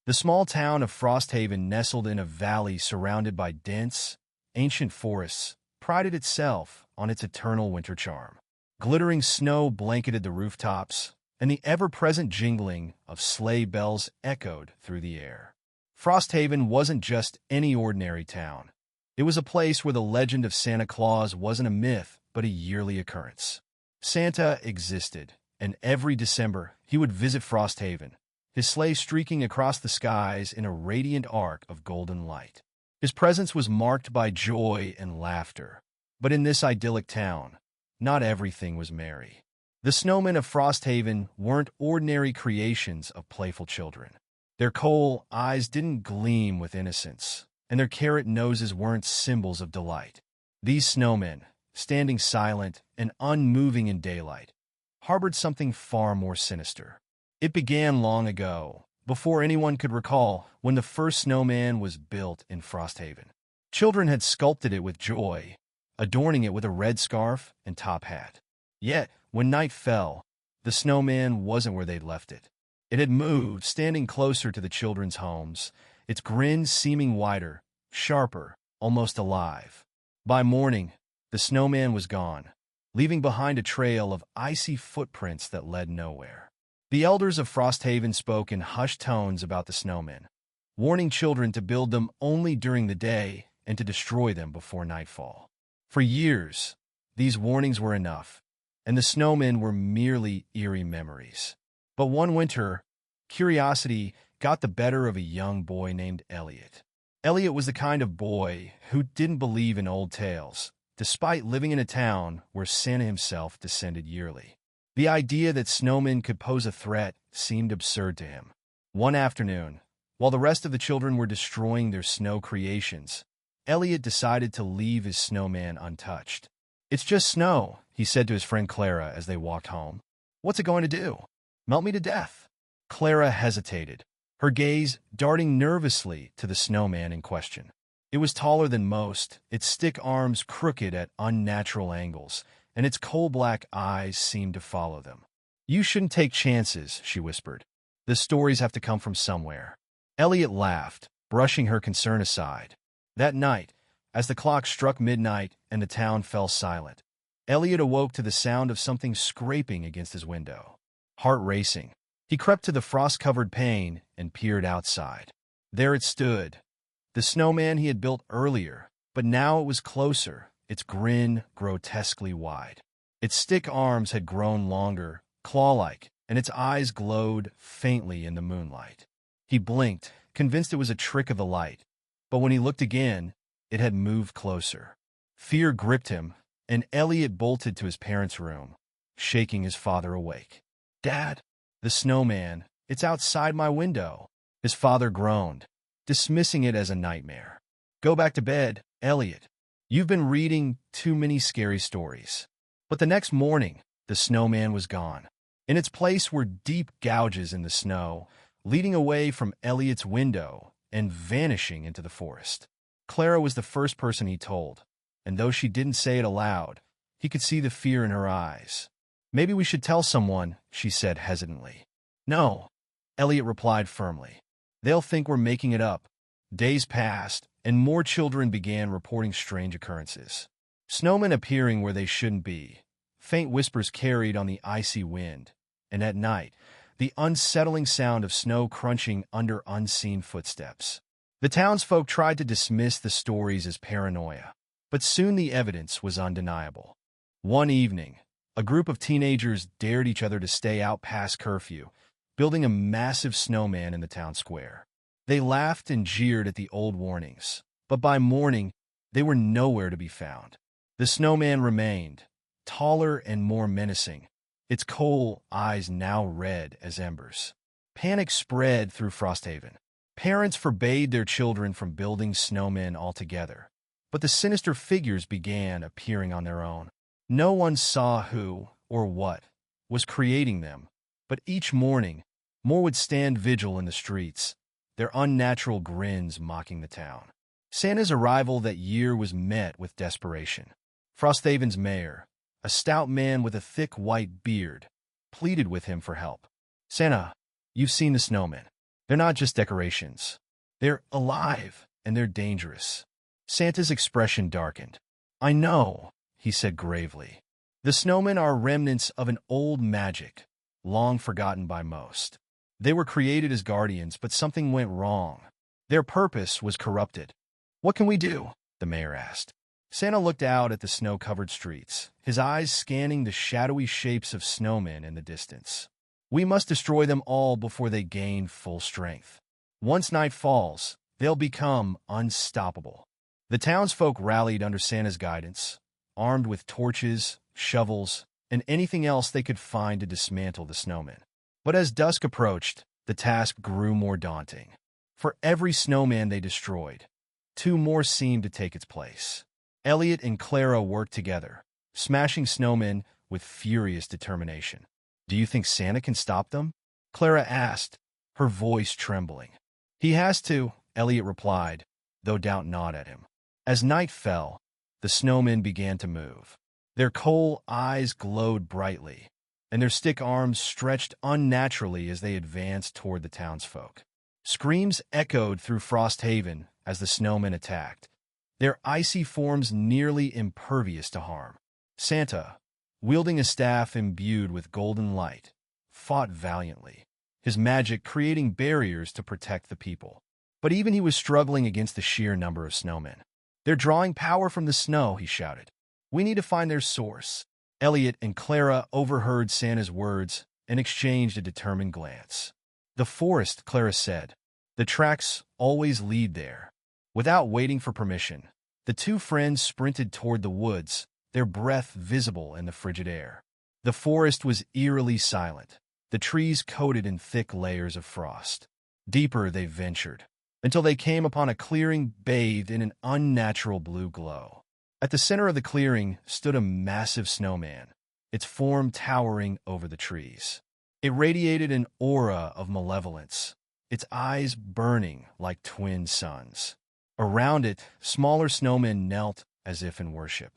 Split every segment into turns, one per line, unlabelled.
The small town of Frosthaven, nestled in a valley surrounded by dense, ancient forests, prided itself on its eternal winter charm. Glittering snow blanketed the rooftops, and the ever-present jingling of sleigh bells echoed through the air. Frosthaven wasn't just any ordinary town. It was a place where the legend of Santa Claus wasn't a myth, but a yearly occurrence. Santa existed, and every December he would visit Frosthaven, his sleigh streaking across the skies in a radiant arc of golden light. His presence was marked by joy and laughter. But in this idyllic town, not everything was merry. The snowmen of Frosthaven weren't ordinary creations of playful children. Their coal eyes didn't gleam with innocence, and their carrot noses weren't symbols of delight. These snowmen, standing silent and unmoving in daylight, harbored something far more sinister. It began long ago, before anyone could recall, when the first snowman was built in Frosthaven. Children had sculpted it with joy, adorning it with a red scarf and top hat. Yet, when night fell, the snowman wasn't where they'd left it. It had moved, standing closer to the children's homes, its grin seeming wider, sharper, almost alive. By morning, the snowman was gone, leaving behind a trail of icy footprints that led nowhere. The elders of Frosthaven spoke in hushed tones about the snowmen, warning children to build them only during the day and to destroy them before nightfall. For years, these warnings were enough, and the snowmen were merely eerie memories. But one winter, curiosity got the better of a young boy named Elliot. Elliot was the kind of boy who didn't believe in old tales, despite living in a town where Santa himself descended yearly. The idea that snowmen could pose a threat seemed absurd to him. One afternoon, while the rest of the children were destroying their snow creations, Elliot decided to leave his snowman untouched. "It's just snow," he said to his friend Clara as they walked home. "What's it going to do? Melt me to death?" Clara hesitated, her gaze darting nervously to the snowman in question. It was taller than most, its stick arms crooked at unnatural angles, and its coal-black eyes seemed to follow them. "You shouldn't take chances," she whispered. "The stories have to come from somewhere." Elliot laughed, brushing her concern aside. That night, as the clock struck midnight and the town fell silent, Elliot awoke to the sound of something scraping against his window. Heart racing, he crept to the frost-covered pane and peered outside. There it stood, the snowman he had built earlier, but now it was closer, its grin grotesquely wide. Its stick arms had grown longer, claw-like, and its eyes glowed faintly in the moonlight. He blinked, convinced it was a trick of the light, but when he looked again, it had moved closer. Fear gripped him, and Elliot bolted to his parents' room, shaking his father awake. "Dad, the snowman, it's outside my window." His father groaned, dismissing it as a nightmare. "Go back to bed, Elliot. You've been reading too many scary stories." But the next morning, the snowman was gone. In its place were deep gouges in the snow, leading away from Elliot's window and vanishing into the forest. Clara was the first person he told, and though she didn't say it aloud, he could see the fear in her eyes. "Maybe we should tell someone," she said hesitantly. "No," Elliot replied firmly. "They'll think we're making it up." Days passed, and more children began reporting strange occurrences. Snowmen appearing where they shouldn't be, faint whispers carried on the icy wind, and at night, the unsettling sound of snow crunching under unseen footsteps. The townsfolk tried to dismiss the stories as paranoia, but soon the evidence was undeniable. One evening, a group of teenagers dared each other to stay out past curfew, building a massive snowman in the town square. They laughed and jeered at the old warnings, but by morning, they were nowhere to be found. The snowman remained, taller and more menacing, its coal eyes now red as embers. Panic spread through Frosthaven. Parents forbade their children from building snowmen altogether, but the sinister figures began appearing on their own. No one saw who, or what, was creating them, but each morning, more would stand vigil in the streets, their unnatural grins mocking the town. Santa's arrival that year was met with desperation. Frosthaven's mayor, a stout man with a thick white beard, pleaded with him for help. "Santa, you've seen the snowmen. They're not just decorations. They're alive, and they're dangerous. Santa's expression darkened. I know, he said gravely. The snowmen are remnants of an old magic, long forgotten by most. They were created as guardians, but something went wrong. Their purpose was corrupted. What can we do? The mayor asked. Santa looked out at the snow-covered streets, his eyes scanning the shadowy shapes of snowmen in the distance. We must destroy them all before they gain full strength. Once night falls, they'll become unstoppable. The townsfolk rallied under Santa's guidance, armed with torches, shovels, and anything else they could find to dismantle the snowmen. But as dusk approached, the task grew more daunting. For every snowman they destroyed, 2 more seemed to take its place. Elliot and Clara worked together, smashing snowmen with furious determination. Do you think Santa can stop them? Clara asked, her voice trembling. He has to, Elliot replied, though doubt gnawed at him. As night fell, the snowmen began to move. Their coal eyes glowed brightly, and their stick arms stretched unnaturally as they advanced toward the townsfolk. Screams echoed through Frosthaven as the snowmen attacked, their icy forms nearly impervious to harm. Santa, wielding a staff imbued with golden light, fought valiantly, his magic creating barriers to protect the people. But even he was struggling against the sheer number of snowmen. They're drawing power from the snow, he shouted. We need to find their source. Elliot and Clara overheard Santa's words and exchanged a determined glance. The forest, Clara said. The tracks always lead there. Without waiting for permission, the 2 friends sprinted toward the woods, their breath visible in the frigid air. The forest was eerily silent, the trees coated in thick layers of frost. Deeper they ventured, until they came upon a clearing bathed in an unnatural blue glow. At the center of the clearing stood a massive snowman, its form towering over the trees. It radiated an aura of malevolence, its eyes burning like twin suns. Around it, smaller snowmen knelt as if in worship.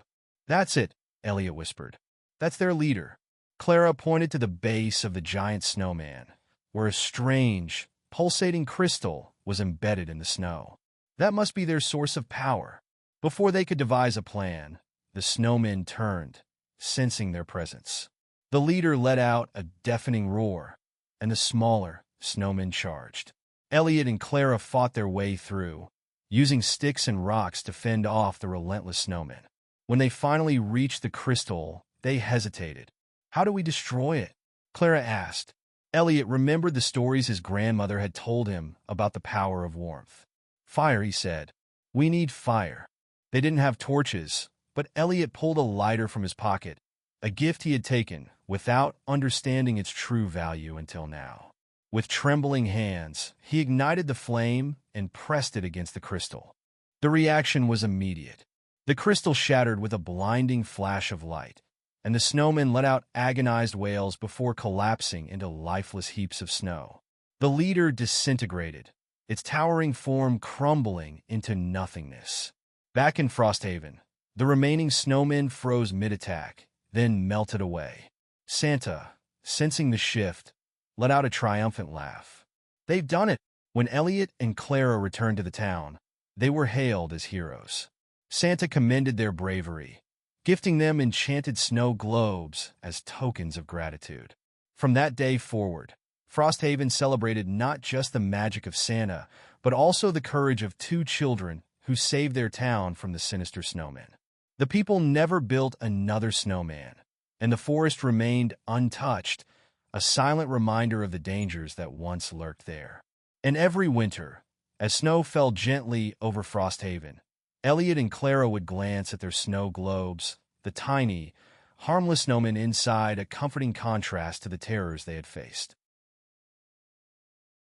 That's it, Elliot whispered. That's their leader. Clara pointed to the base of the giant snowman, where a strange, pulsating crystal was embedded in the snow. That must be their source of power. Before they could devise a plan, the snowmen turned, sensing their presence. The leader let out a deafening roar, and the smaller snowmen charged. Elliot and Clara fought their way through, using sticks and rocks to fend off the relentless snowmen. When they finally reached the crystal, they hesitated. How do we destroy it? Clara asked. Elliot remembered the stories his grandmother had told him about the power of warmth. Fire, he said. We need fire. They didn't have torches, but Elliot pulled a lighter from his pocket, a gift he had taken without understanding its true value until now. With trembling hands, he ignited the flame and pressed it against the crystal. The reaction was immediate. The crystal shattered with a blinding flash of light, and the snowmen let out agonized wails before collapsing into lifeless heaps of snow. The leader disintegrated, its towering form crumbling into nothingness. Back in Frosthaven, the remaining snowmen froze mid-attack, then melted away. Santa, sensing the shift, let out a triumphant laugh. They've done it! When Elliot and Clara returned to the town, they were hailed as heroes. Santa commended their bravery, gifting them enchanted snow globes as tokens of gratitude. From that day forward, Frosthaven celebrated not just the magic of Santa, but also the courage of 2 children who saved their town from the sinister snowmen. The people never built another snowman, and the forest remained untouched, a silent reminder of the dangers that once lurked there. And every winter, as snow fell gently over Frosthaven, Elliot and Clara would glance at their snow globes, the tiny, harmless snowmen inside, a comforting contrast to the terrors they had faced.